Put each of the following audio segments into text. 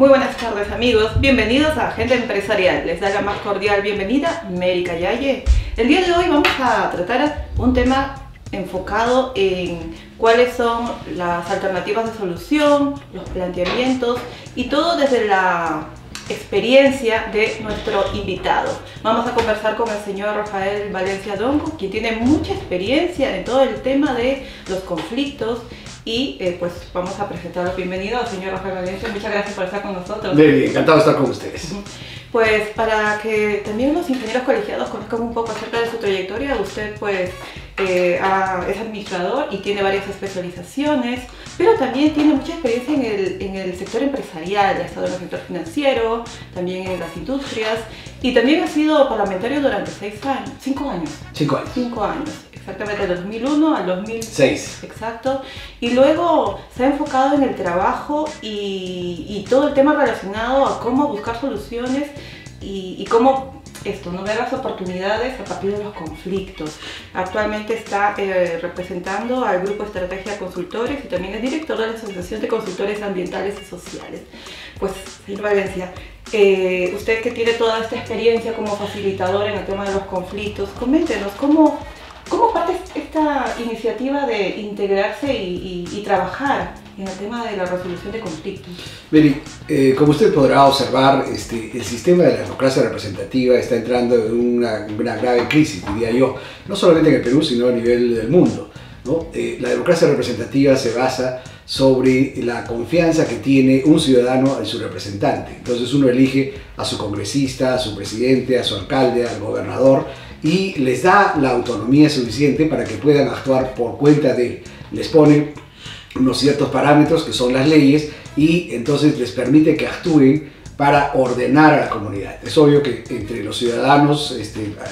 Muy buenas tardes amigos, bienvenidos a Agenda Empresarial. Les da la más cordial bienvenida Mary Callaye. El día de hoy vamos a tratar un tema enfocado en cuáles son las alternativas de solución, los planteamientos y todo desde la experiencia de nuestro invitado. Vamos a conversar con el señor Rafael Valencia Dongo, quien tiene mucha experiencia en todo el tema de los conflictos. Y pues vamos a presentarlo. Bienvenido, señor Rafael Valencia. Muchas gracias por estar con nosotros. Bien, encantado de estar con ustedes. Pues para que también los ingenieros colegiados conozcan un poco acerca de su trayectoria, usted pues es administrador y tiene varias especializaciones, pero también tiene mucha experiencia en el sector empresarial. Ha estado en el sector financiero, también en las industrias, y también ha sido parlamentario durante 5 años. 5 años. 5 años. Exactamente, del 2001 al 2006. 6. Exacto. Y luego se ha enfocado en el trabajo y todo el tema relacionado a cómo buscar soluciones y cómo no ver las oportunidades a partir de los conflictos. Actualmente está representando al Grupo Estrategia Consultores y también es director de la Asociación de Consultores Ambientales y Sociales. Pues, señor Valencia, usted que tiene toda esta experiencia como facilitador en el tema de los conflictos, coméntenos ¿cómo parte esta iniciativa de integrarse y trabajar en el tema de la resolución de conflictos? Mary, como usted podrá observar, el sistema de la democracia representativa está entrando en una grave crisis, diría yo, no solamente en el Perú, sino a nivel del mundo, ¿no? La democracia representativa se basa sobre la confianza que tiene un ciudadano en su representante. Entonces uno elige a su congresista, a su presidente, a su alcalde, al gobernador, y les da la autonomía suficiente para que puedan actuar por cuenta de él. Les pone unos ciertos parámetros que son las leyes y entonces les permite que actúen para ordenar a la comunidad. Es obvio que entre los ciudadanos,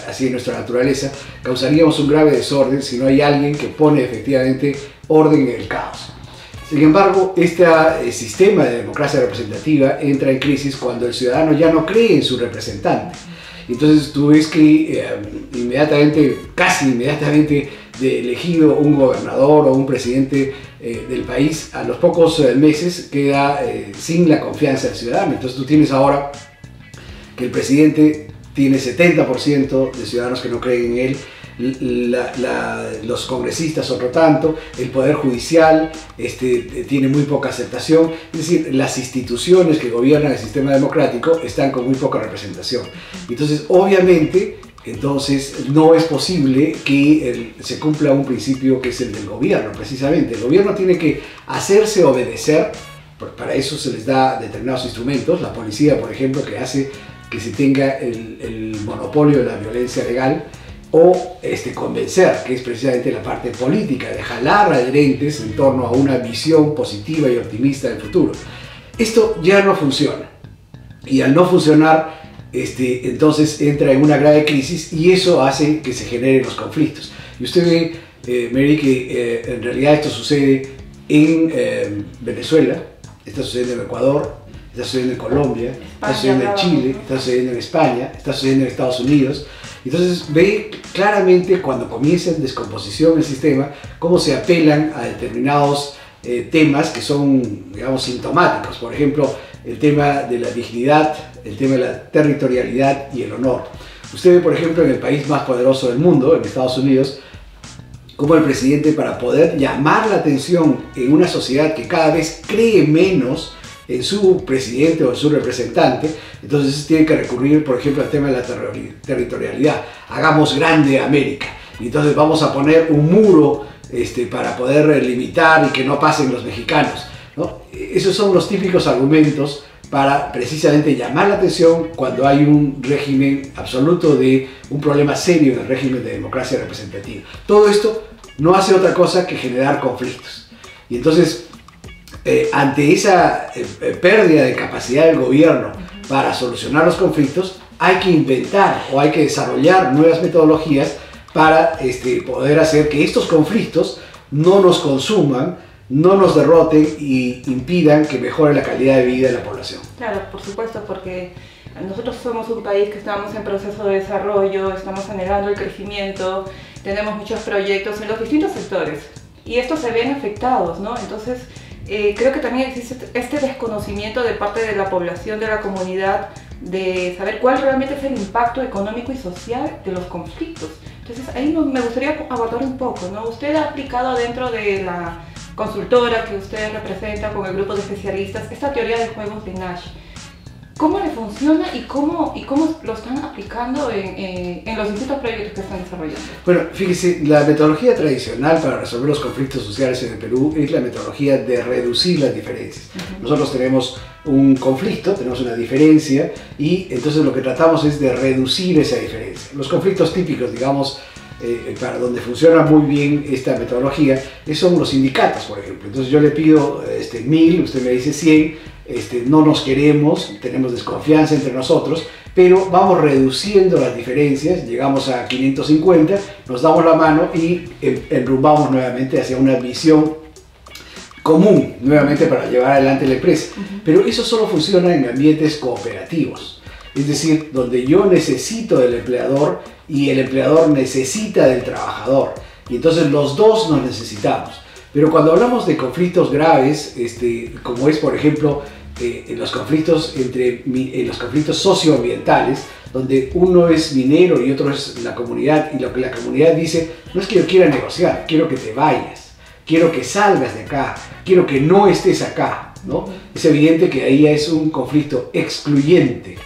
así en nuestra naturaleza, causaríamos un grave desorden si no hay alguien que pone efectivamente orden en el caos. Sin embargo, este sistema de democracia representativa entra en crisis cuando el ciudadano ya no cree en su representante. Entonces tú ves que casi inmediatamente de elegido un gobernador o un presidente del país, a los pocos meses queda sin la confianza del ciudadano. Entonces tú tienes ahora que el presidente tiene 70% de ciudadanos que no creen en él, los congresistas otro tanto, el poder judicial tiene muy poca aceptación, es decir, las instituciones que gobiernan el sistema democrático están con muy poca representación. Entonces, obviamente, no es posible que se cumpla un principio que es el del gobierno, precisamente. El gobierno tiene que hacerse obedecer, para eso se les da determinados instrumentos, la policía, por ejemplo, que hace que se tenga el monopolio de la violencia legal, o convencer, que es precisamente la parte política, de jalar adherentes en torno a una visión positiva y optimista del futuro. Esto ya no funciona, y al no funcionar, entonces entra en una grave crisis y eso hace que se generen los conflictos. Y usted ve, Mary, que en realidad esto sucede en Venezuela, está sucediendo en Ecuador, está sucediendo en Colombia, está sucediendo en Chile, está sucediendo en España, está sucediendo en Estados Unidos. Entonces ve claramente cuando comienza en descomposición el sistema cómo se apelan a determinados temas que son, digamos, sintomáticos. Por ejemplo, el tema de la dignidad, el tema de la territorialidad y el honor. Usted ve, por ejemplo, en el país más poderoso del mundo, en Estados Unidos, como el presidente, para poder llamar la atención en una sociedad que cada vez cree menos en su presidente o en su representante, entonces tiene que recurrir, por ejemplo, al tema de la territorialidad. Hagamos grande América, y entonces vamos a poner un muro para poder limitar y que no pasen los mexicanos, ¿no? Esos son los típicos argumentos para precisamente llamar la atención cuando hay un régimen absoluto de un problema serio en el régimen de democracia representativa. Todo esto no hace otra cosa que generar conflictos. Y entonces, ante esa pérdida de capacidad del gobierno para solucionar los conflictos, hay que inventar o hay que desarrollar nuevas metodologías para poder hacer que estos conflictos no nos consuman, no nos derroten y impidan que mejore la calidad de vida de la población. Claro, por supuesto, porque nosotros somos un país que estamos en proceso de desarrollo, estamos anhelando el crecimiento, tenemos muchos proyectos en los distintos sectores y estos se ven afectados, ¿no? Entonces, creo que también existe este desconocimiento de parte de la población, de la comunidad, de saber cuál realmente es el impacto económico y social de los conflictos. Entonces ahí me gustaría abordar un poco, ¿no? Usted ha aplicado dentro de la consultora que usted representa con el grupo de especialistas esta teoría de juegos de Nash. ¿Cómo le funciona y cómo lo están aplicando en los distintos proyectos que están desarrollando? Bueno, fíjese, la metodología tradicional para resolver los conflictos sociales en el Perú es la metodología de reducir las diferencias. Nosotros tenemos un conflicto, tenemos una diferencia y entonces lo que tratamos es de reducir esa diferencia. Los conflictos típicos, digamos, para donde funciona muy bien esta metodología, son los sindicatos, por ejemplo. Entonces yo le pido 1000, usted me dice 100, no nos queremos, tenemos desconfianza entre nosotros, pero vamos reduciendo las diferencias, llegamos a 550, nos damos la mano y enrumbamos nuevamente hacia una visión común, nuevamente para llevar adelante la empresa. Pero eso solo funciona en ambientes cooperativos, es decir, donde yo necesito del empleador y el empleador necesita del trabajador, y entonces los dos nos necesitamos. Pero cuando hablamos de conflictos graves, como es por ejemplo en los conflictos los conflictos socioambientales, donde uno es minero y otro es la comunidad, y lo que la comunidad dice no es que yo quiera negociar, quiero que te vayas, quiero que salgas de acá, quiero que no estés acá, ¿no? Es evidente que ahí es un conflicto excluyente,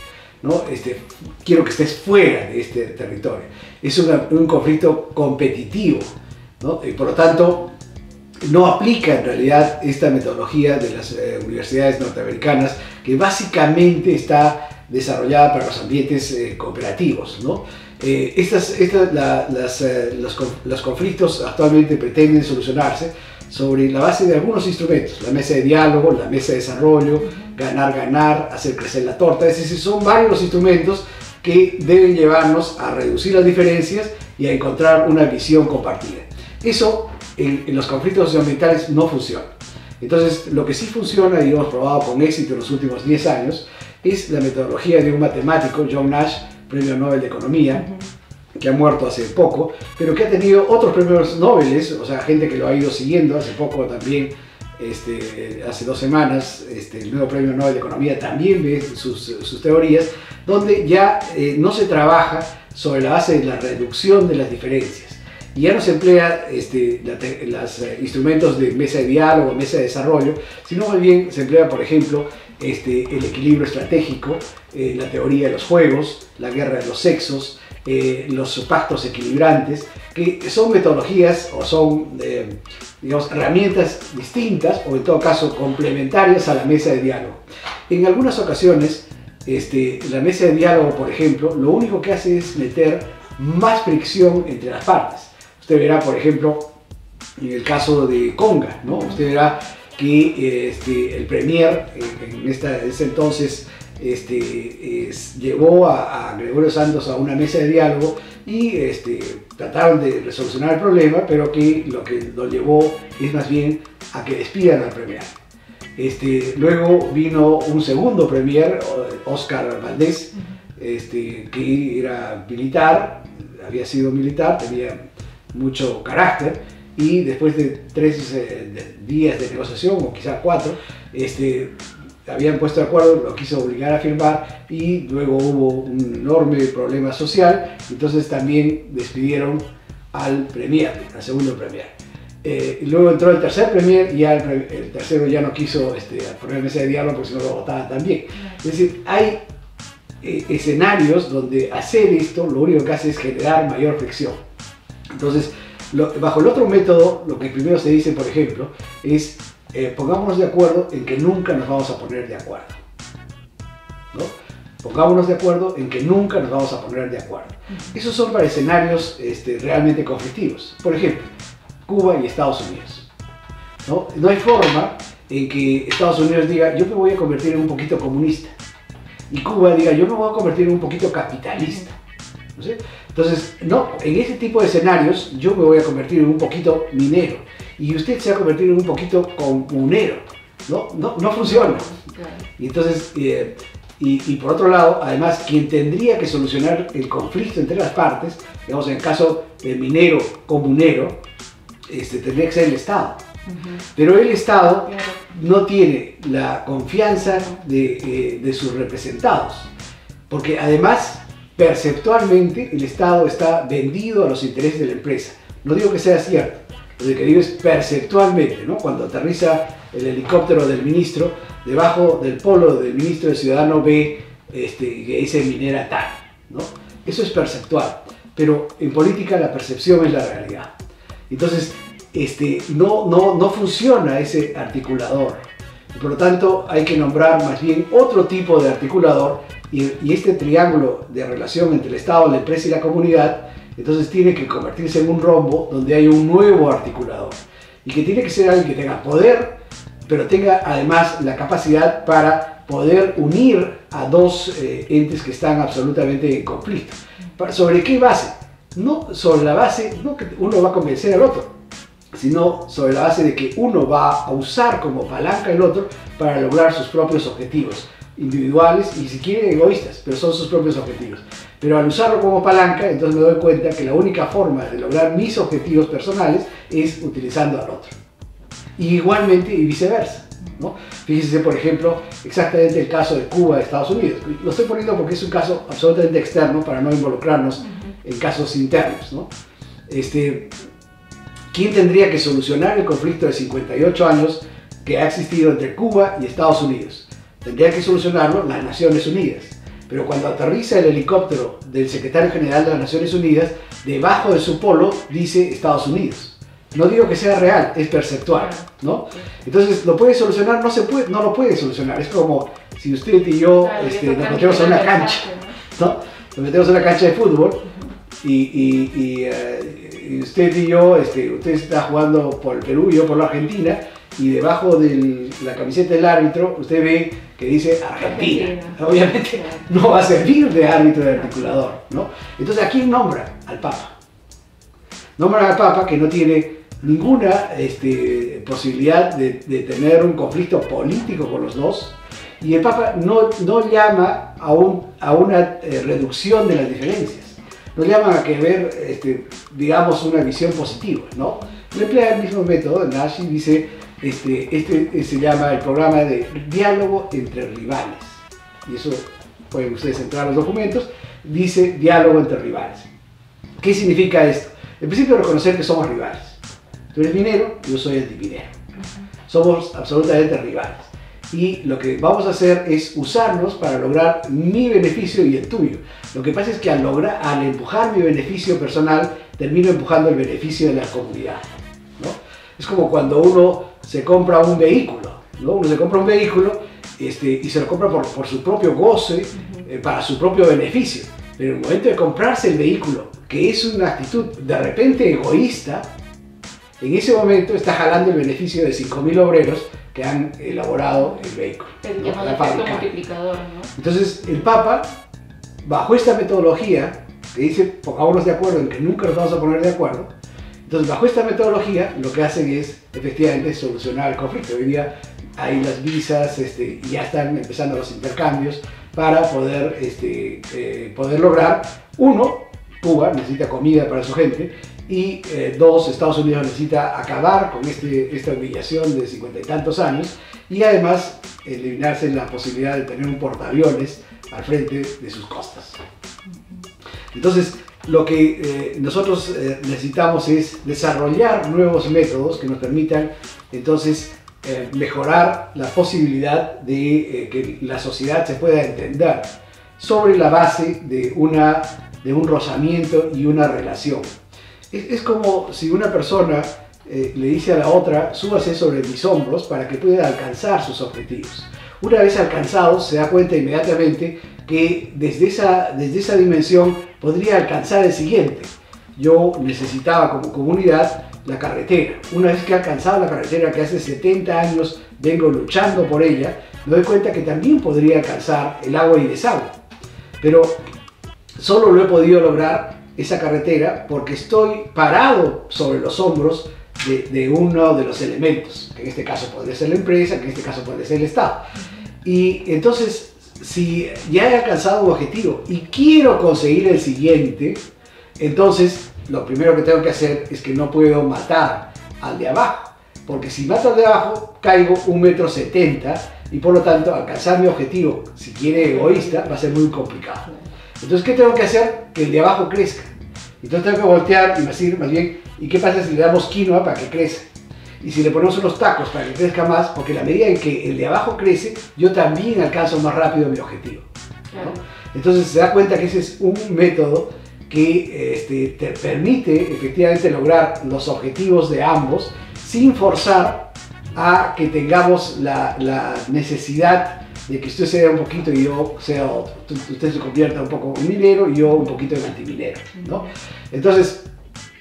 ¿no? Quiero que estés fuera de este territorio. Es un conflicto competitivo, ¿no? Y por lo tanto no aplica en realidad esta metodología de las universidades norteamericanas, que básicamente está desarrollada para los ambientes cooperativos, ¿no? Los conflictos actualmente pretenden solucionarse sobre la base de algunos instrumentos: la mesa de diálogo, la mesa de desarrollo, ganar, hacer crecer la torta. Es decir, son varios los instrumentos que deben llevarnos a reducir las diferencias y a encontrar una visión compartida. Eso en los conflictos socioambientales no funciona. Entonces, lo que sí funciona y hemos probado con éxito en los últimos 10 años es la metodología de un matemático, John Nash, premio Nobel de Economía, que ha muerto hace poco, pero que ha tenido otros premios Nobel, o sea, gente que lo ha ido siguiendo. Hace poco también, hace 2 semanas, el nuevo premio Nobel de Economía también ve sus teorías, donde ya no se trabaja sobre la base de la reducción de las diferencias. Y ya no se emplea los instrumentos de mesa de diálogo, mesa de desarrollo, sino más bien se emplea, por ejemplo, el equilibrio estratégico, la teoría de los juegos, la guerra de los sexos, los pactos equilibrantes, que son metodologías o son, digamos, herramientas distintas o en todo caso complementarias a la mesa de diálogo. En algunas ocasiones, la mesa de diálogo, por ejemplo, lo único que hace es meter más fricción entre las partes. Usted verá, por ejemplo, en el caso de Conga, ¿no? Usted verá que el premier en ese entonces llevó a Gregorio Santos a una mesa de diálogo y trataron de resolucionar el problema, pero que lo llevó es más bien a que despidan al premier. Luego vino un segundo premier, Oscar Valdés, que era militar, había sido militar, tenía mucho carácter, y después de 3 días de negociación, o quizá 4, habían puesto de acuerdo, lo quiso obligar a firmar, y luego hubo un enorme problema social. Entonces también despidieron al premier, al segundo premier. Luego entró el tercer premier y ya el tercero ya no quiso poner mesa de diálogo porque si no lo votaban también. Es decir, hay escenarios donde hacer esto lo único que hace es generar mayor fricción. Entonces, bajo el otro método, lo que primero se dice, por ejemplo, es pongámonos de acuerdo en que nunca nos vamos a poner de acuerdo, ¿no? Pongámonos de acuerdo en que nunca nos vamos a poner de acuerdo. Esos son para escenarios realmente conflictivos. Por ejemplo, Cuba y Estados Unidos, ¿no? No hay forma en que Estados Unidos diga yo me voy a convertir en un poquito comunista y Cuba diga yo me voy a convertir en un poquito capitalista, ¿no sé? Entonces, no, en ese tipo de escenarios yo me voy a convertir en un poquito minero y usted se va a convertir en un poquito comunero. No funciona. Y entonces, y por otro lado, además, quien tendría que solucionar el conflicto entre las partes, digamos en el caso de minero comunero, tendría que ser el Estado. Pero el Estado no tiene la confianza de sus representados, porque además perceptualmente el Estado está vendido a los intereses de la empresa. No digo que sea cierto, lo que digo es perceptualmente, ¿no? Cuando aterriza el helicóptero del ministro, debajo del polo del ministro el ciudadano ve que dice minera tal, ¿no? Eso es perceptual, pero en política la percepción es la realidad. Entonces, no funciona ese articulador. Por lo tanto, hay que nombrar más bien otro tipo de articulador y este triángulo de relación entre el Estado, la empresa y la comunidad, entonces tiene que convertirse en un rombo donde hay un nuevo articulador y que tiene que ser alguien que tenga poder, pero tenga además la capacidad para poder unir a dos entes que están absolutamente en conflicto. ¿Sobre qué base? No sobre la base, no que uno va a convencer al otro, sino sobre la base de que uno va a usar como palanca el otro para lograr sus propios objetivos individuales y si quieren egoístas, pero son sus propios objetivos. Pero al usarlo como palanca, entonces me doy cuenta que la única forma de lograr mis objetivos personales es utilizando al otro. Y igualmente y viceversa, ¿no? Fíjense, por ejemplo, exactamente el caso de Cuba y Estados Unidos. Lo estoy poniendo porque es un caso absolutamente externo para no involucrarnos en casos internos, ¿no? ¿Quién tendría que solucionar el conflicto de 58 años que ha existido entre Cuba y Estados Unidos? Tendría que solucionarlo las Naciones Unidas. Pero cuando aterriza el helicóptero del secretario general de las Naciones Unidas, debajo de su polo dice Estados Unidos. No digo que sea real, es perceptual, ¿no? Entonces, ¿lo puede solucionar? No lo puede solucionar. Es como si usted y yo nos metemos a una cancha, ¿no? Nos metemos a una cancha de fútbol y usted y yo, usted está jugando por el Perú y yo por la Argentina, y debajo de la camiseta del árbitro usted ve que dice Argentina. Obviamente no va a servir de árbitro de articulador, ¿no? Entonces, ¿a quién nombra? Al Papa. Nombran al Papa, que no tiene ninguna posibilidad de tener un conflicto político con los dos, y el Papa no llama a una reducción de las diferencias. No llama a que ver, digamos, una visión positiva, ¿no? Le emplea el mismo método. Nashi dice, se llama el programa de diálogo entre rivales. Y eso pueden ustedes entrar a los documentos. Dice diálogo entre rivales. ¿Qué significa esto? En principio, reconocer que somos rivales. Tú eres minero, yo soy antiminero. Somos absolutamente rivales. Y lo que vamos a hacer es usarnos para lograr mi beneficio y el tuyo. Lo que pasa es que al empujar mi beneficio personal, termino empujando el beneficio de la comunidad, ¿no? Es como cuando uno se compra un vehículo, ¿no? Uno se compra un vehículo y se lo compra por su propio goce, para su propio beneficio. Pero en el momento de comprarse el vehículo, que es una actitud de repente egoísta, en ese momento está jalando el beneficio de 5.000 obreros que han elaborado el vehículo, el llamado efecto multiplicador, ¿no? Entonces, el Papa, bajo esta metodología, que dice, pongámonos de acuerdo en que nunca nos vamos a poner de acuerdo, entonces bajo esta metodología lo que hacen es efectivamente solucionar el conflicto. Hoy día hay las visas y ya están empezando los intercambios para poder lograr, uno, Cuba necesita comida para su gente, y dos, Estados Unidos necesita acabar con esta humillación de 50 y tantos años, y además eliminarse la posibilidad de tener un portaaviones al frente de sus costas. Entonces, lo que nosotros necesitamos es desarrollar nuevos métodos que nos permitan entonces mejorar la posibilidad de que la sociedad se pueda entender sobre la base de un rozamiento y una relación. Es como si una persona le dice a la otra, súbase sobre mis hombros para que pueda alcanzar sus objetivos. Una vez alcanzados, se da cuenta inmediatamente que desde esa dimensión podría alcanzar el siguiente. Yo necesitaba como comunidad la carretera. Una vez que he alcanzado la carretera, que hace 70 años vengo luchando por ella, me doy cuenta que también podría alcanzar el agua y desagüe. Pero solo lo he podido lograr esa carretera porque estoy parado sobre los hombros de uno de los elementos, que en este caso podría ser la empresa, que en este caso puede ser el Estado. Y entonces, si ya he alcanzado un objetivo y quiero conseguir el siguiente, entonces lo primero que tengo que hacer es que no puedo matar al de abajo. porque si mato al de abajo, caigo 1,70 m y por lo tanto alcanzar mi objetivo, si quiere egoísta, va a ser muy complicado. Entonces, ¿qué tengo que hacer? Que el de abajo crezca. Entonces tengo que voltear y decir más bien, ¿y qué pasa si le damos quinoa para que crezca? Y si le ponemos unos tacos para que crezca más, porque a la medida en que el de abajo crece, yo también alcanzo más rápido mi objetivo, ¿no? Entonces se da cuenta que ese es un método que te permite efectivamente lograr los objetivos de ambos sin forzar a que tengamos la necesidad de que usted sea un poquito y yo sea otro. Usted se convierta un poco en minero y yo un poquito en antiminero, ¿no? Entonces,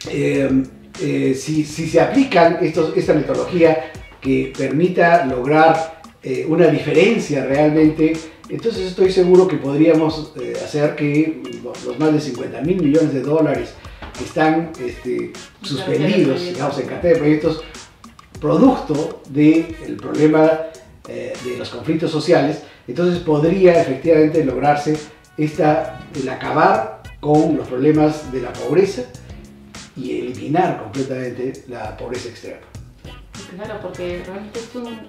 si se aplican esta metodología que permita lograr una diferencia realmente, entonces estoy seguro que podríamos hacer que los más de 50.000 millones de dólares que están suspendidos, digamos, en cartera de proyectos, producto del problema de los conflictos sociales, entonces podría efectivamente lograrse el acabar con los problemas de la pobreza y eliminar completamente la pobreza extrema. Claro, porque realmente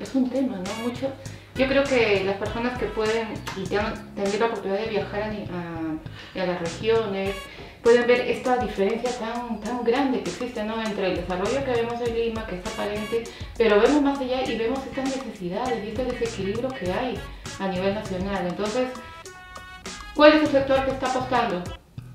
es un tema, ¿no? Yo creo que las personas que pueden y tienen la oportunidad de viajar a las regiones pueden ver esta diferencia tan grande que existe, ¿no? Entre el desarrollo que vemos en Lima, que es aparente, pero vemos más allá y vemos estas necesidades y este desequilibrio que hay a nivel nacional. Entonces, ¿cuál es el sector que está apostando?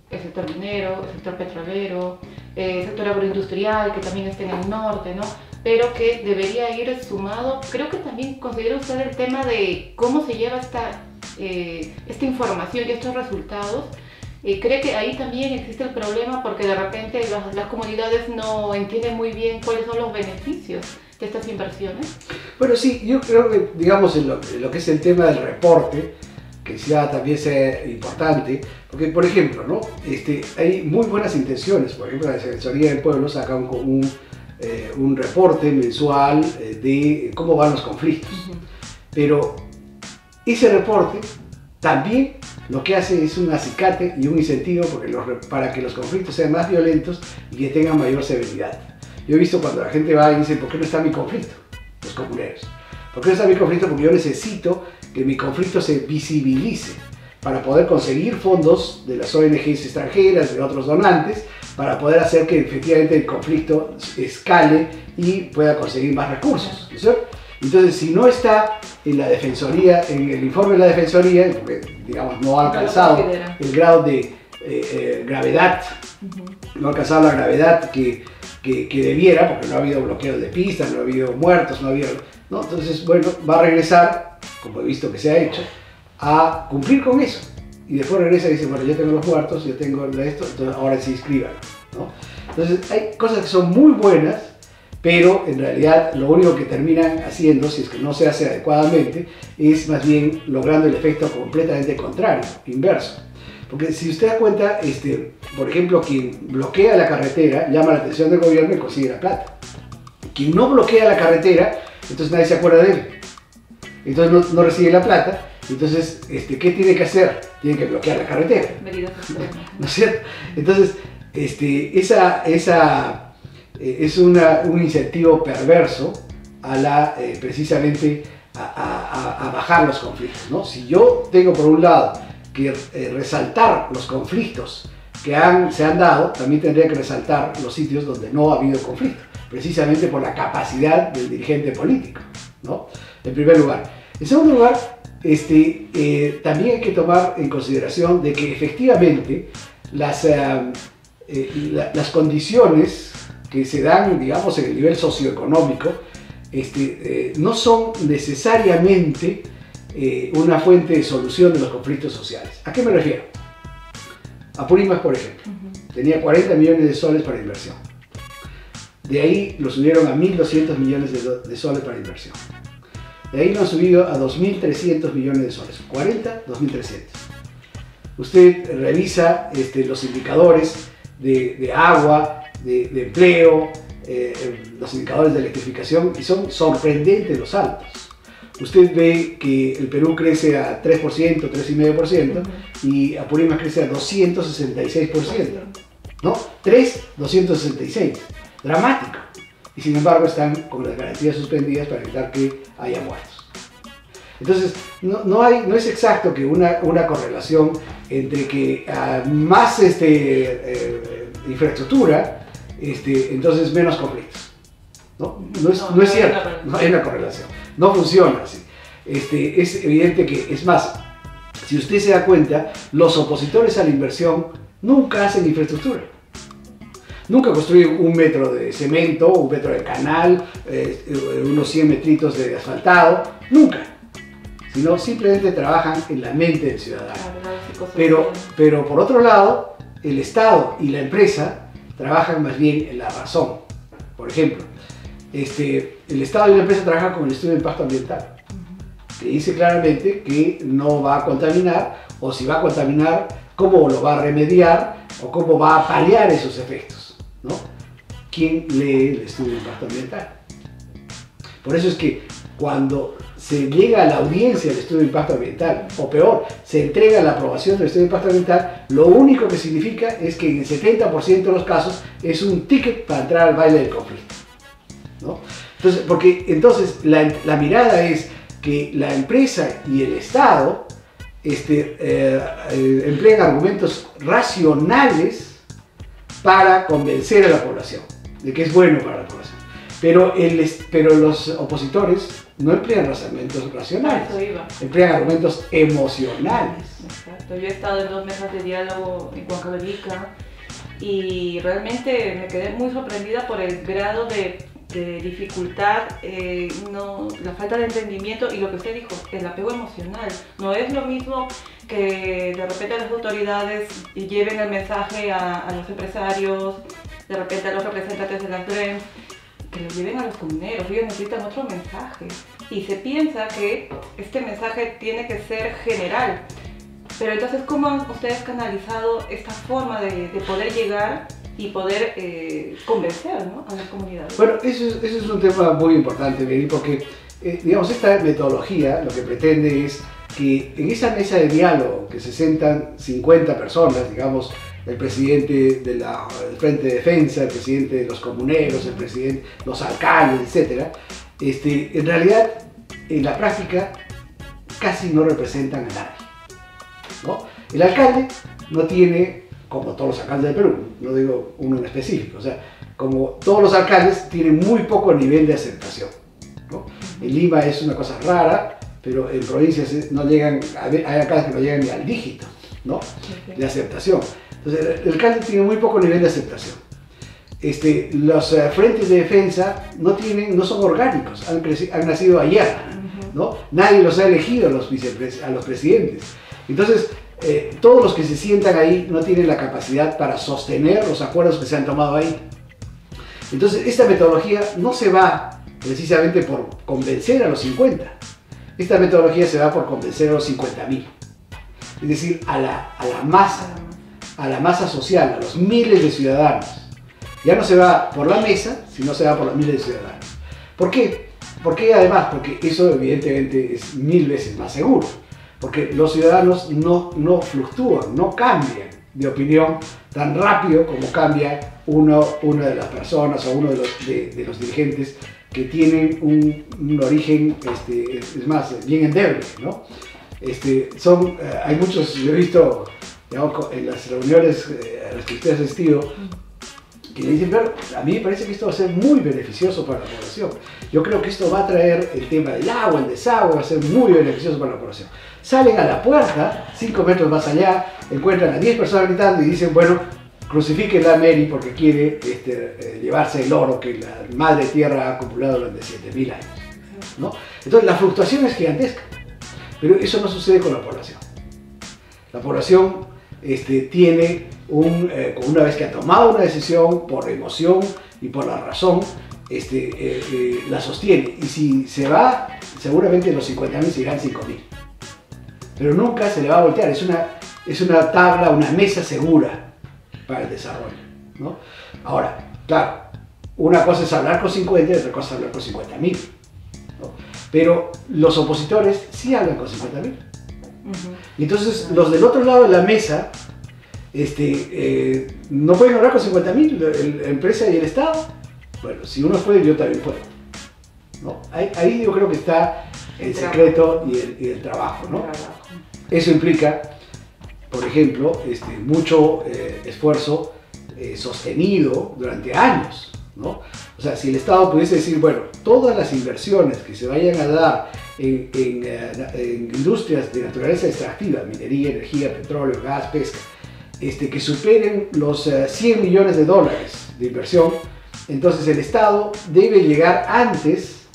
El sector minero, el sector petrolero, el sector agroindustrial, que también está en el norte, ¿no? Pero que debería ir sumado. Creo que también considera usted el tema de cómo se lleva esta información y estos resultados. ¿Cree que ahí también existe el problema porque de repente las comunidades no entienden muy bien cuáles son los beneficios de estas inversiones? Bueno, sí, yo creo que, digamos, en lo que es el tema del reporte, que ya también sea importante, porque, por ejemplo, ¿no? Hay muy buenas intenciones. Por ejemplo, la Defensoría del Pueblo saca un reporte mensual de cómo van los conflictos. Pero ese reporte también lo que hace es un acicate y un incentivo para que los conflictos sean más violentos y que tengan mayor severidad. Yo he visto cuando la gente va y dice, ¿por qué no está mi conflicto? Los comuneros. ¿Por qué no está mi conflicto? Porque yo necesito que mi conflicto se visibilice para poder conseguir fondos de las ONGs extranjeras, de otros donantes, para poder hacer que efectivamente el conflicto escale y pueda conseguir más recursos, ¿no es cierto? Entonces, si no está en la Defensoría, en el informe de la Defensoría, porque digamos no ha alcanzado el grado de gravedad, no ha alcanzado la gravedad que debiera, porque no ha habido bloqueo de pistas, no ha habido muertos, no ha habido, ¿no? Entonces, bueno, va a regresar, como he visto que se ha hecho, a cumplir con eso. Y después regresa y dice, bueno, yo tengo los muertos, yo tengo esto, entonces ahora sí inscriban, ¿no? Entonces, hay cosas que son muy buenas, pero en realidad lo único que terminan haciendo, si es que no se hace adecuadamente, es más bien logrando el efecto completamente contrario, inverso. Porque si usted da cuenta, por ejemplo, quien bloquea la carretera llama la atención del gobierno y consigue la plata. Quien no bloquea la carretera, entonces nadie se acuerda de él. Entonces no recibe la plata. Entonces, ¿qué tiene que hacer? Tiene que bloquear la carretera. ¿No es cierto? Entonces, es un incentivo perverso precisamente a bajar los conflictos, ¿no? Si yo tengo por un lado que resaltar los conflictos que se han dado, también tendría que resaltar los sitios donde no ha habido conflicto, precisamente por la capacidad del dirigente político, ¿no? En primer lugar. En segundo lugar, también hay que tomar en consideración de que efectivamente las condiciones que se dan, digamos, en el nivel socioeconómico, no son necesariamente una fuente de solución de los conflictos sociales. ¿A qué me refiero? Apurímac, por ejemplo, tenía 40 millones de soles para inversión. De ahí lo subieron a 1.200 millones de soles para inversión. De ahí lo han subido a 2.300 millones de soles. 40, 2.300. Usted revisa los indicadores de agua, de empleo, los indicadores de electrificación, y son sorprendentes los altos. Usted ve que el Perú crece a 3%, 3,5%, y Apurímac crece a 266%, ¿no? 266. Dramático. y sin embargo están con las garantías suspendidas para evitar que haya muertos. Entonces, no es exacto que una correlación entre que más infraestructura, entonces menos conflictos. No es cierto, no hay una correlación, no funciona así. Es evidente que, es más, si usted se da cuenta, los opositores a la inversión nunca hacen infraestructura. Nunca construyen un metro de cemento, un metro de canal, unos 100 metritos de asfaltado, nunca. Sino simplemente trabajan en la mente del ciudadano. Pero por otro lado, el Estado y la empresa trabajan más bien en la razón. Por ejemplo, el Estado y la empresa trabajan con el estudio de impacto ambiental, que dice claramente que no va a contaminar, o si va a contaminar, cómo lo va a remediar, o cómo va a paliar esos efectos, ¿no? ¿Quién lee el estudio de impacto ambiental? Por eso es que cuando se llega a la audiencia del estudio de impacto ambiental, o peor, se entrega la aprobación del estudio de impacto ambiental, lo único que significa es que en el 70% de los casos es un ticket para entrar al baile del conflicto, ¿no? Entonces, porque entonces la mirada es que la empresa y el Estado emplean argumentos racionales para convencer a la población de que es bueno para la población. Pero los opositores no emplean argumentos racionales, emplean argumentos emocionales. Exacto. Yo he estado en 2 mesas de diálogo en Huancavelica y realmente me quedé muy sorprendida por el grado de dificultad, la falta de entendimiento y lo que usted dijo, el apego emocional. No es lo mismo que de repente las autoridades lleven el mensaje a los empresarios, de repente a los representantes de las gremios, que lo lleven a los comuneros. Ellos necesitan otro mensaje y se piensa que este mensaje tiene que ser general. Pero entonces, ¿cómo han ustedes canalizado esta forma de poder llegar y poder convencer, ¿no?, a las comunidades? Bueno, eso es un tema muy importante, Mary, porque digamos, esta metodología lo que pretende es que en esa mesa de diálogo que se sientan 50 personas, digamos, el presidente del Frente de Defensa, el presidente de los comuneros, los alcaldes, etc., en realidad, en la práctica, casi no representan a nadie, ¿no? El alcalde no tiene, como todos los alcaldes del Perú, no digo uno en específico, o sea, como todos los alcaldes tienen muy poco nivel de aceptación, ¿no? En Lima es una cosa rara, pero en provincias no llegan, hay alcaldes que no llegan ni al dígito, ¿no?, de aceptación. Entonces, el alcalde tiene muy poco nivel de aceptación. Los frentes de defensa no son orgánicos, han nacido ayer, ¿no? Nadie los ha elegido a los presidentes. Entonces, todos los que se sientan ahí no tienen la capacidad para sostener los acuerdos que se han tomado ahí. Entonces, esta metodología no se va precisamente por convencer a los 50. Esta metodología se va por convencer a los 50.000. Es decir, a la masa social, a los miles de ciudadanos. Ya no se va por la mesa, sino se va por los miles de ciudadanos. ¿Por qué? Porque además, porque eso evidentemente es 1000 veces más seguro. Porque los ciudadanos no fluctúan, no cambian de opinión tan rápido como cambia una de las personas o uno de los dirigentes que tienen un origen, es más, bien endeble, ¿no? Hay muchos, yo he visto, digamos, en las reuniones a las que usted ha asistido, que le dicen, pero a mí me parece que esto va a ser muy beneficioso para la población. Yo creo que esto va a traer el tema del agua, el desagüe, va a ser muy beneficioso para la población. Salen a la puerta, 5 metros más allá, encuentran a 10 personas gritando y dicen, bueno, crucifíquenla a Mary porque quiere llevarse el oro que la madre tierra ha acumulado durante 7000 años, ¿no? Entonces la fluctuación es gigantesca, pero eso no sucede con la población. La población tiene una vez que ha tomado una decisión por emoción y por la razón, la sostiene, y si se va, seguramente los 50.000 se irán 5.000, pero nunca se le va a voltear. Es una tabla, una mesa segura para el desarrollo, ¿no? Ahora, claro, una cosa es hablar con 50 y otra cosa es hablar con 50.000, ¿no? Pero los opositores sí hablan con 50.000. Y entonces los del otro lado de la mesa no pueden hablar con 50.000, la empresa y el Estado, Bueno, si unos pueden, yo también puedo, ¿no? Ahí yo creo que está el secreto y el trabajo, ¿no? Eso implica, por ejemplo, mucho esfuerzo sostenido durante años, ¿no? O sea, si el Estado pudiese decir, bueno, todas las inversiones que se vayan a dar en industrias de naturaleza extractiva, minería, energía, petróleo, gas, pesca, que superen los 100 millones de dólares de inversión, entonces el Estado debe llegar antes,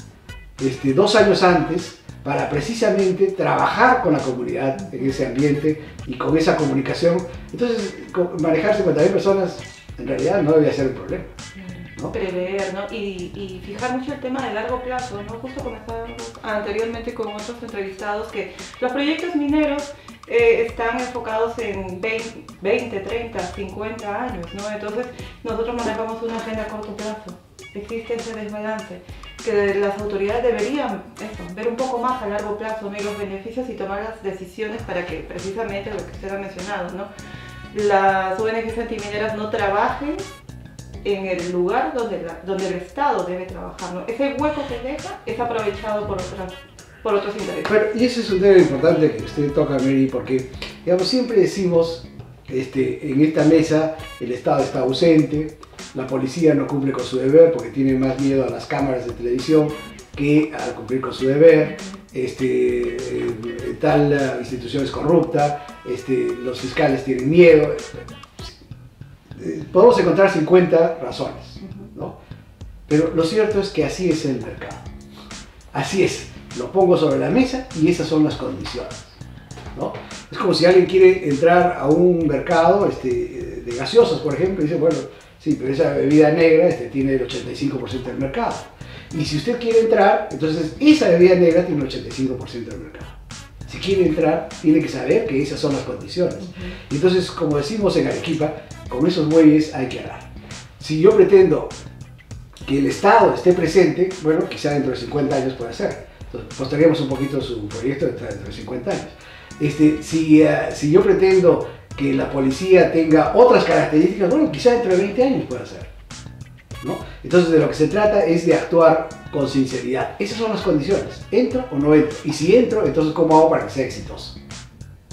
2 años antes, para precisamente trabajar con la comunidad en ese ambiente y con esa comunicación. Entonces, manejar 50.000 personas en realidad no debería ser un problema, ¿no? Prever, ¿no? Y fijar mucho el tema de largo plazo, ¿no? Justo comentábamos anteriormente con otros entrevistados que los proyectos mineros están enfocados en 20, 30, 50 años, ¿no? Entonces nosotros manejamos una agenda a corto plazo. Existe ese desbalance que las autoridades deberían ver un poco más a largo plazo, ¿no? Y los beneficios y tomar las decisiones para que precisamente lo que usted ha mencionado, ¿no? Las ONGs antimineras no trabajen en el lugar donde el Estado debe trabajar, ¿no? Ese hueco que deja es aprovechado por otros intereses. Pero, y ese es un tema importante que usted toca, Mary, porque, digamos, siempre decimos, en esta mesa el Estado está ausente, la policía no cumple con su deber porque tiene más miedo a las cámaras de televisión que a cumplir con su deber, tal institución es corrupta, los fiscales tienen miedo. Podemos encontrar 50 razones, ¿no? Pero lo cierto es que así es el mercado. Así es, lo pongo sobre la mesa y esas son las condiciones, ¿no? Es como si alguien quiere entrar a un mercado de gaseosas, por ejemplo, y dice, bueno, sí, pero esa bebida negra tiene el 85% del mercado. Y si usted quiere entrar, entonces esa bebida negra tiene el 85% del mercado. Si quiere entrar, tiene que saber que esas son las condiciones. Y entonces, como decimos en Arequipa, con esos bueyes hay que arar. Si yo pretendo que el Estado esté presente, bueno, quizá dentro de 50 años puede ser. Entonces, posterguemos un poquito su proyecto dentro de 50 años. Si yo pretendo que la policía tenga otras características, bueno, quizá dentro de 20 años pueda ser, ¿no? Entonces, de lo que se trata es de actuar con sinceridad. Esas son las condiciones. ¿Entro o no entro? Y si entro, entonces ¿cómo hago para que sea exitoso?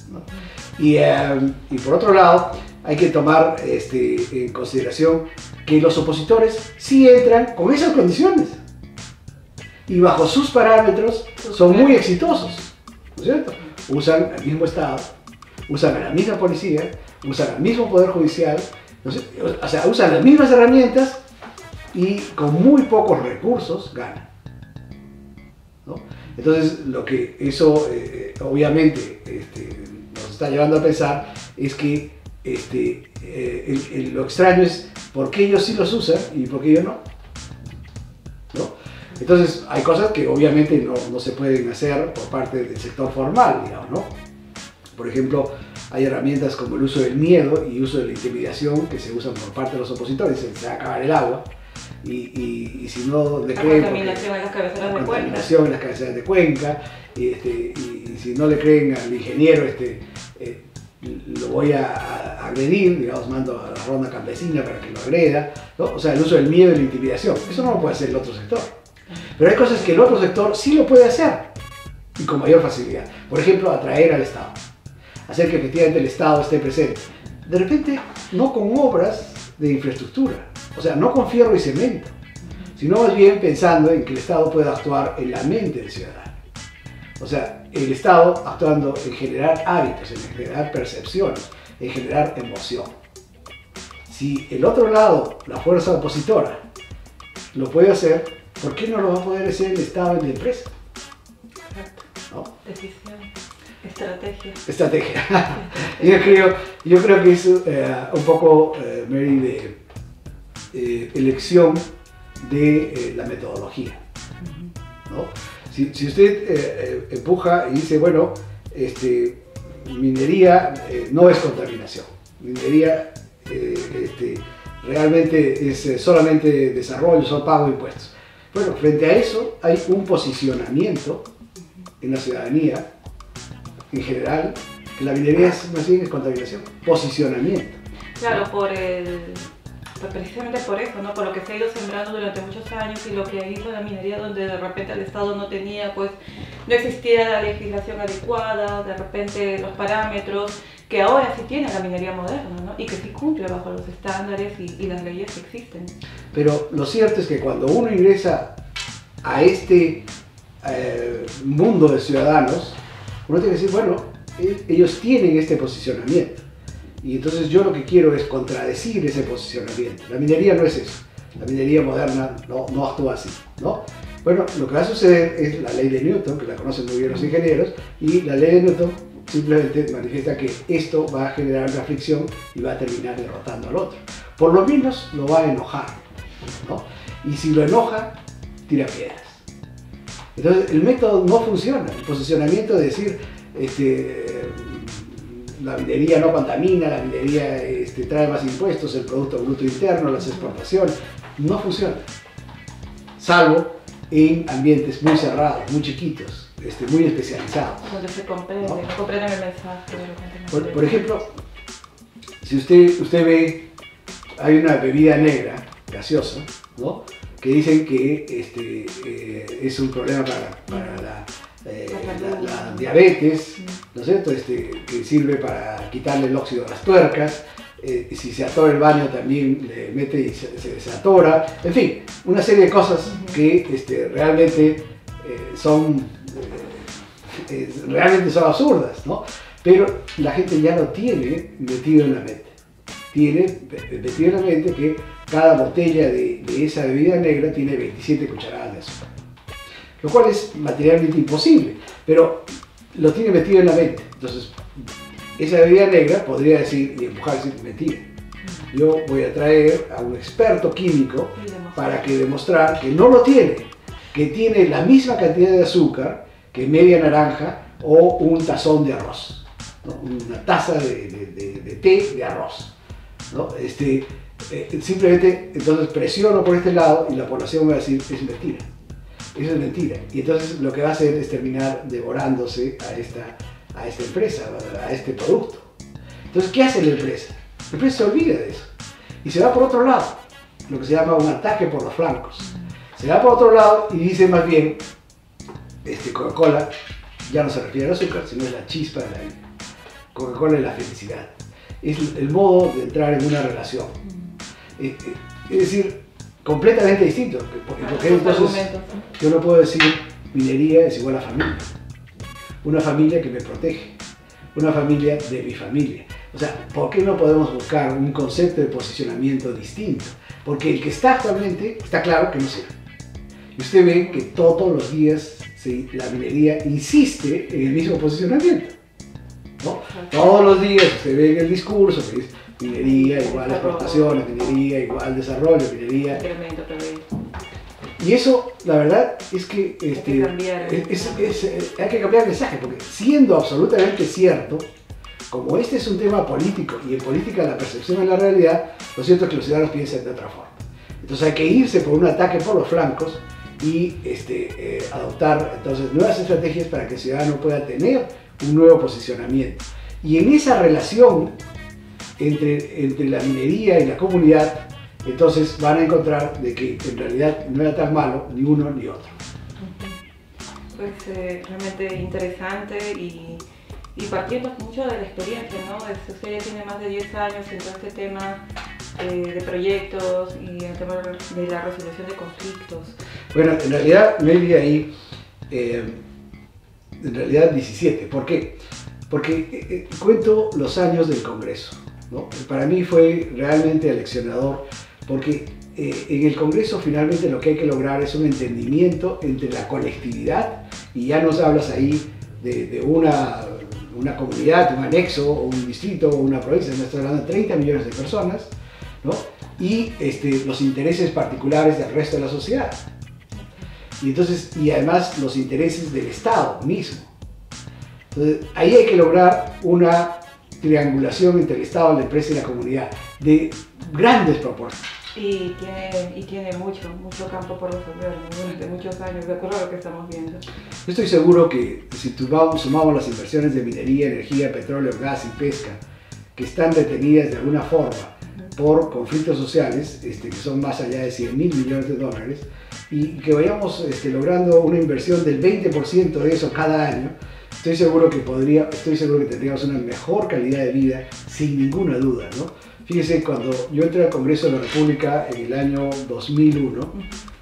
¿No? Y por otro lado, hay que tomar en consideración que los opositores sí entran con esas condiciones. Y bajo sus parámetros son muy exitosos, ¿no es cierto? Usan el mismo Estado, usan a la misma policía, usan al mismo Poder Judicial, ¿no sé? O sea, usan las mismas herramientas y con muy pocos recursos ganan, ¿no? Entonces, lo que eso obviamente nos está llevando a pensar es que lo extraño es por qué ellos sí los usan y por qué yo no, ¿no? Entonces, hay cosas que obviamente no se pueden hacer por parte del sector formal, digamos, ¿no? Por ejemplo, hay herramientas como el uso del miedo y uso de la intimidación que se usan por parte de los opositores. Se va a acabar el agua y si no le creen... Contaminación en las cabeceras de Cuenca. Contaminación en las cabeceras de Cuenca. Y si no le creen al ingeniero, lo voy a agredir, digamos, mando a la ronda campesina para que lo agreda, ¿no? O sea, el uso del miedo y la intimidación. Eso no lo puede hacer el otro sector. Pero hay cosas que el otro sector sí lo puede hacer y con mayor facilidad. Por ejemplo, atraer al Estado. Hacer que efectivamente el Estado esté presente. De repente, no con obras de infraestructura, o sea, no con fierro y cemento, sino más bien pensando en que el Estado pueda actuar en la mente del ciudadano. O sea, el Estado actuando en generar hábitos, en generar percepciones, en generar emoción. Si el otro lado, la fuerza opositora, lo puede hacer, ¿por qué no lo va a poder hacer el Estado en la empresa? Exacto. ¿No? Decisión. Estrategia. Estrategia. yo creo que es un poco, Mary, de elección de la metodología, ¿no? Si usted empuja y dice, bueno, minería no es contaminación, minería realmente es solamente desarrollo, son pago de impuestos. Bueno, frente a eso hay un posicionamiento en la ciudadanía en general, que la minería es más bien es contaminación, posicionamiento. Claro, por el Pues precisamente por eso, ¿no? Por lo que se ha ido sembrando durante muchos años y lo que hizo la minería, donde de repente el Estado no tenía, pues no existía la legislación adecuada, de repente los parámetros, que ahora sí tiene la minería moderna, ¿no? Y que sí cumple bajo los estándares y las leyes que existen. Pero lo cierto es que cuando uno ingresa a este mundo de ciudadanos, uno tiene que decir, bueno, ellos tienen este posicionamiento. Y entonces yo lo que quiero es contradecir ese posicionamiento. La minería no es eso. La minería moderna no actúa así, ¿no? Bueno, lo que va a suceder es la ley de Newton, que la conocen muy bien los ingenieros, y la ley de Newton simplemente manifiesta que esto va a generar una fricción y va a terminar derrotando al otro. Por lo menos lo va a enojar, ¿no? Y si lo enoja, tira piedras. Entonces el método no funciona. El posicionamiento de decir, la minería no contamina, la minería trae más impuestos, el Producto Bruto Interno, las exportaciones, no funciona. Salvo en ambientes muy cerrados, muy chiquitos, muy especializados. Donde se comprende, ¿no? Comprenden el mensaje. Por ejemplo, si usted ve, hay una bebida negra, gaseosa, ¿no? Que dicen que es un problema para la diabetes, ¿no es cierto? Que sirve para quitarle el óxido a las tuercas. Si se atora el baño también le mete y se atora. En fin, una serie de cosas que realmente son absurdas, ¿no? Pero la gente ya lo tiene metido en la mente. Tiene metido en la mente que cada botella de esa bebida negra tiene 27 cucharadas de azúcar. Lo cual es materialmente imposible, pero lo tiene metido en la mente. Entonces, esa bebida negra podría decir y empujar y decir, mentira. Yo voy a traer a un experto químico para que demostrar que no lo tiene, que tiene la misma cantidad de azúcar que media naranja o un tazón de arroz, ¿no? Una taza de té de arroz, ¿no? Simplemente entonces presiono por este lado y la población va a decir, es mentira. Eso es mentira. Y entonces lo que va a hacer es terminar devorándose a esta empresa, a este producto. Entonces, ¿qué hace la empresa? La empresa se olvida de eso. Y se va por otro lado, lo que se llama un ataque por los flancos. Se va por otro lado y dice más bien, Coca-Cola ya no se refiere al azúcar, sino es la chispa de la vida. Coca-Cola es la felicidad. Es el modo de entrar en una relación. Es decir, completamente distinto, porque entonces yo no puedo decir minería es igual a familia, una familia que me protege, una familia de mi familia. O sea, ¿por qué no podemos buscar un concepto de posicionamiento distinto? Porque el que está actualmente está claro que no sirve. Y usted ve que todos los días la minería insiste en el mismo posicionamiento, ¿no? Todos los días usted ve en el discurso que es minería igual exportaciones, minería igual desarrollo, minería... Y eso, la verdad, es que hay que cambiar el mensaje, porque siendo absolutamente cierto, como este es un tema político y en política la percepción es la realidad, lo cierto es que los ciudadanos piensan de otra forma. Entonces hay que irse por un ataque por los flancos y adoptar entonces nuevas estrategias para que el ciudadano pueda tener un nuevo posicionamiento. Y en esa relación entre la minería y la comunidad, entonces van a encontrar de que en realidad no era tan malo ni uno ni otro. Pues realmente interesante y partiendo mucho de la experiencia, ¿no? Usted ya tiene más de 10 años en todo este tema de proyectos y el tema de la resolución de conflictos. Bueno, en realidad me di ahí, en realidad 17. ¿Por qué? Porque cuento los años del Congreso, ¿no? Para mí fue realmente aleccionador, porque en el Congreso finalmente lo que hay que lograr es un entendimiento entre la colectividad, y ya nos hablas ahí de una comunidad, un anexo, o un distrito, o una provincia, no estoy hablando de 30 millones de personas, ¿no? Y los intereses particulares del resto de la sociedad. Y además los intereses del Estado mismo. Entonces, ahí hay que lograr una triangulación entre el Estado, la empresa y la comunidad, de grandes proporciones. Y tiene mucho campo por resolver, ¿no? Durante muchos años, de acuerdo a lo que estamos viendo. Yo estoy seguro que si sumamos las inversiones de minería, energía, petróleo, gas y pesca, que están detenidas de alguna forma por conflictos sociales, que son más allá de 100.000 millones de dólares, y que vayamos logrando una inversión del 20% de eso cada año, estoy seguro que tendríamos una mejor calidad de vida, sin ninguna duda, ¿no? Fíjese, cuando yo entré al Congreso de la República en el año 2001,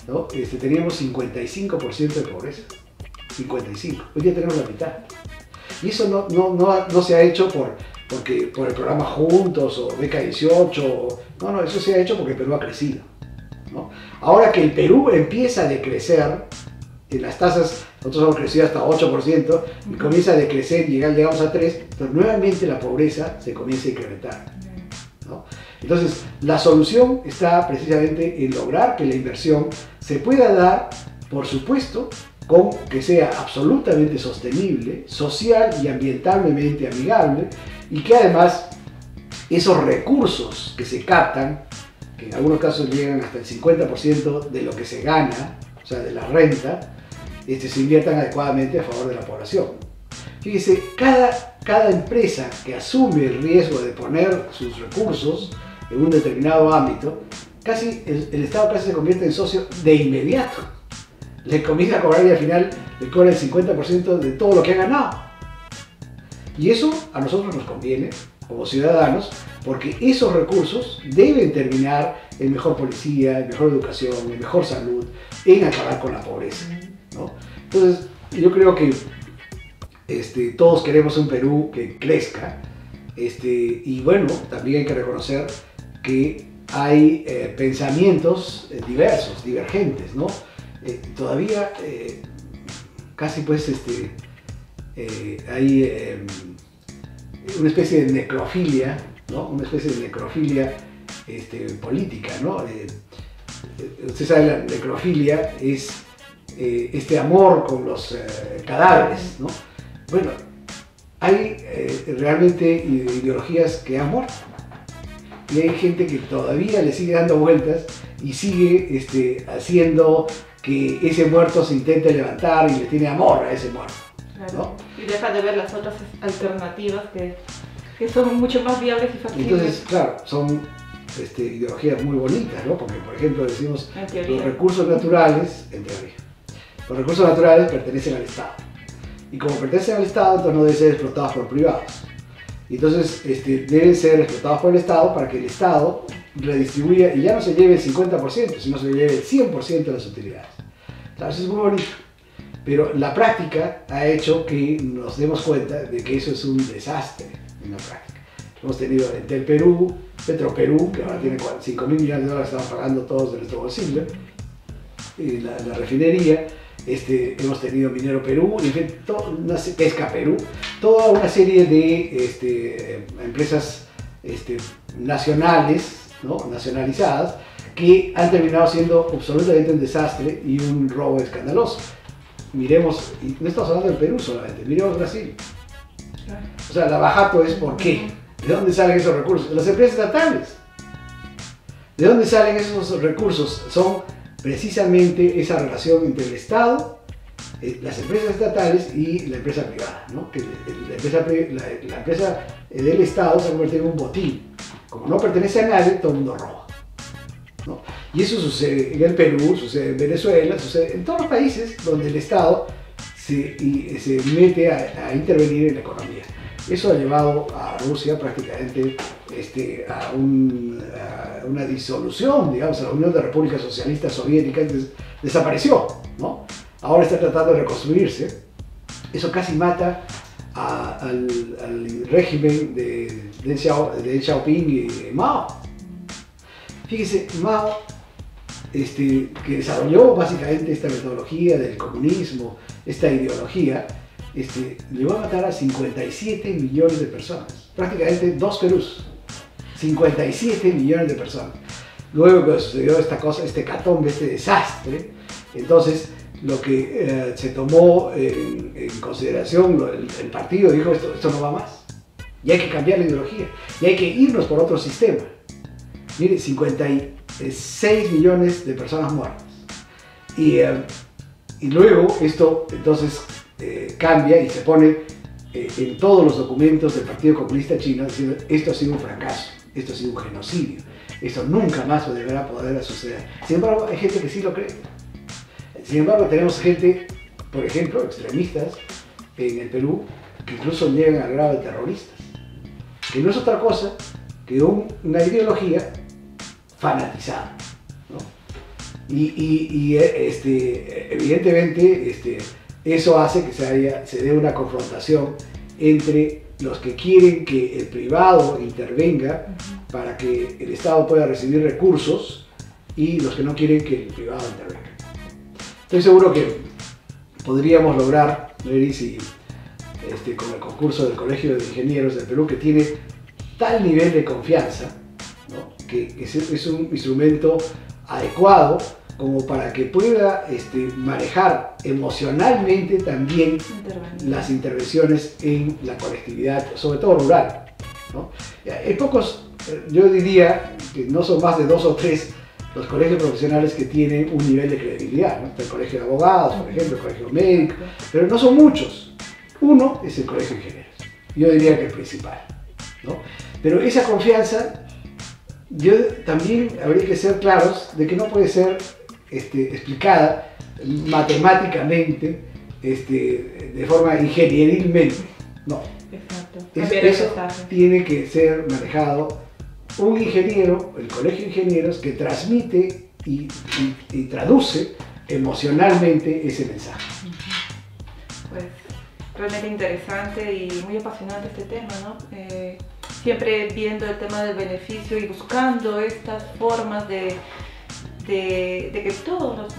¿no? Teníamos 55% de pobreza. 55. Hoy día tenemos la mitad. Y eso no se ha hecho por el programa Juntos o Beca 18. No, eso se ha hecho porque el Perú ha crecido, ¿no? Ahora que el Perú empieza a decrecer, en las tasas, nosotros hemos crecido hasta 8%, y comienza a decrecer y llegamos a 3%, entonces nuevamente la pobreza se comienza a incrementar, ¿no? Entonces, la solución está precisamente en lograr que la inversión se pueda dar, por supuesto, con que sea absolutamente sostenible, social y ambientalmente amigable, y que además esos recursos que se captan, que en algunos casos llegan hasta el 50% de lo que se gana, o sea, de la renta, se inviertan adecuadamente a favor de la población. Fíjese, cada empresa que asume el riesgo de poner sus recursos en un determinado ámbito, el Estado casi se convierte en socio de inmediato. Le comienza a cobrar y al final le cobra el 50% de todo lo que ha ganado. Y eso a nosotros nos conviene como ciudadanos, porque esos recursos deben terminar en mejor policía, en mejor educación, en mejor salud, en acabar con la pobreza, ¿no? Entonces, yo creo que todos queremos un Perú que crezca, y bueno, también hay que reconocer que hay pensamientos diversos, divergentes, ¿no? Todavía casi pues hay una especie de necrofilia, ¿no? Una especie de necrofilia política, ¿no? Usted sabe, la necrofilia es este amor con los cadáveres, ¿no? Bueno, hay realmente ideologías que han muerto, y hay gente que todavía le sigue dando vueltas y sigue haciendo que ese muerto se intente levantar y le tiene amor a ese muerto, ¿no? Y deja de ver las otras alternativas que son mucho más viables y factibles. Entonces, claro, son ideologías muy bonitas, ¿no? Porque, por ejemplo, decimos los recursos naturales, en teoría, los recursos naturales pertenecen al Estado. Y como pertenecen al Estado, entonces no deben ser explotados por privados. Y entonces deben ser explotados por el Estado para que el Estado redistribuya y ya no se lleve el 50%, sino se lleve el 100% de las utilidades. Claro, eso es muy bonito. Pero la práctica ha hecho que nos demos cuenta de que eso es un desastre en la práctica. Hemos tenido Entel Perú, Petroperú, que ahora tiene 5.000 millones de dólares, estamos pagando todos de nuestro bolsillo, la refinería, hemos tenido Minero Perú, en fin, Pesca Perú, toda una serie de empresas nacionales, ¿no? Nacionalizadas, que han terminado siendo absolutamente un desastre y un robo escandaloso. Miremos, y no estamos hablando del Perú solamente, miremos Brasil. O sea, la bajato es ¿por qué? ¿De dónde salen esos recursos? De las empresas estatales. ¿De dónde salen esos recursos? Son precisamente esa relación entre el Estado, las empresas estatales y la empresa privada, ¿no? Que la empresa del Estado se ha convertido en un botín. Como no pertenece a nadie, todo el mundo roba, ¿no? Y eso sucede en el Perú, sucede en Venezuela, sucede en todos los países donde el Estado se mete a intervenir en la economía. Eso ha llevado a Rusia prácticamente a una disolución, digamos, a la Unión de Repúblicas Socialistas Soviéticas desapareció, ¿no? Ahora está tratando de reconstruirse. Eso casi mata al régimen de Deng Xiaoping y Mao. Fíjese, Mao, que desarrolló básicamente esta metodología del comunismo, esta ideología, llegó a matar a 57 millones de personas, prácticamente 2 Perús, 57 millones de personas. Luego que sucedió esta cosa, este hecatombe, este desastre, entonces lo que se tomó en consideración, el partido dijo esto no va más, y hay que cambiar la ideología, y hay que irnos por otro sistema. Mire, 56 millones de personas muertas. Y luego esto entonces cambia y se pone en todos los documentos del Partido Comunista Chino diciendo esto ha sido un fracaso, esto ha sido un genocidio, Eso nunca más volverá a poder suceder. Sin embargo, hay gente que sí lo cree. Sin embargo, tenemos gente, por ejemplo, extremistas en el Perú, que incluso llegan al grado de terroristas, que no es otra cosa que una ideología fanatizada, ¿no? Evidentemente eso hace que se dé una confrontación entre los que quieren que el privado intervenga para que el Estado pueda recibir recursos y los que no quieren que el privado intervenga. Estoy seguro que podríamos lograr, Leris, con el concurso del Colegio de Ingenieros del Perú, que tiene tal nivel de confianza, ¿no?, que es un instrumento adecuado como para que pueda manejar emocionalmente también las intervenciones en la colectividad, sobre todo rural, ¿no? Hay pocos, yo diría que no son más de 2 o 3 los colegios profesionales que tienen un nivel de credibilidad, ¿no? Está el colegio de abogados, por ejemplo, el colegio médico, pero no son muchos. Uno es el colegio de ingenieros, yo diría que el principal, ¿no? Pero esa confianza, yo también habría que ser claros de que no puede ser explicada matemáticamente, de forma ingenierilmente, no. Exacto. Eso tiene que ser manejado un ingeniero, el colegio de ingenieros, que transmite y traduce emocionalmente ese mensaje. Pues realmente interesante y muy apasionante este tema, ¿no? Siempre viendo el tema del beneficio y buscando estas formas de que todos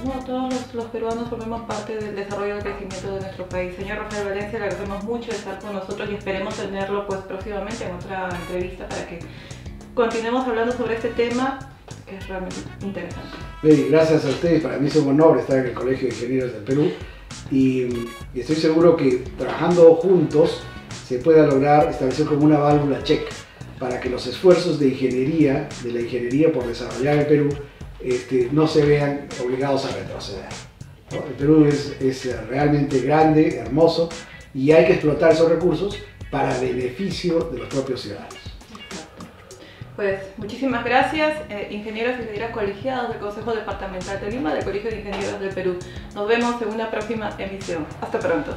los peruanos formemos parte del desarrollo y del crecimiento de nuestro país. Señor Rafael Valencia, le agradecemos mucho de estar con nosotros y esperemos tenerlo pues próximamente en otra entrevista para que continuemos hablando sobre este tema que es realmente interesante. Gracias a ustedes, para mí es un honor estar en el Colegio de Ingenieros del Perú y estoy seguro que trabajando juntos se pueda lograr establecer como una válvula check para que los esfuerzos de la ingeniería por desarrollar el Perú no se vean obligados a retroceder, ¿no? El Perú es realmente grande, hermoso, y hay que explotar esos recursos para beneficio de los propios ciudadanos. Pues muchísimas gracias, ingenieros y ingenieras colegiados del Consejo Departamental de Lima, del Colegio de Ingenieros del Perú. Nos vemos en una próxima emisión. Hasta pronto.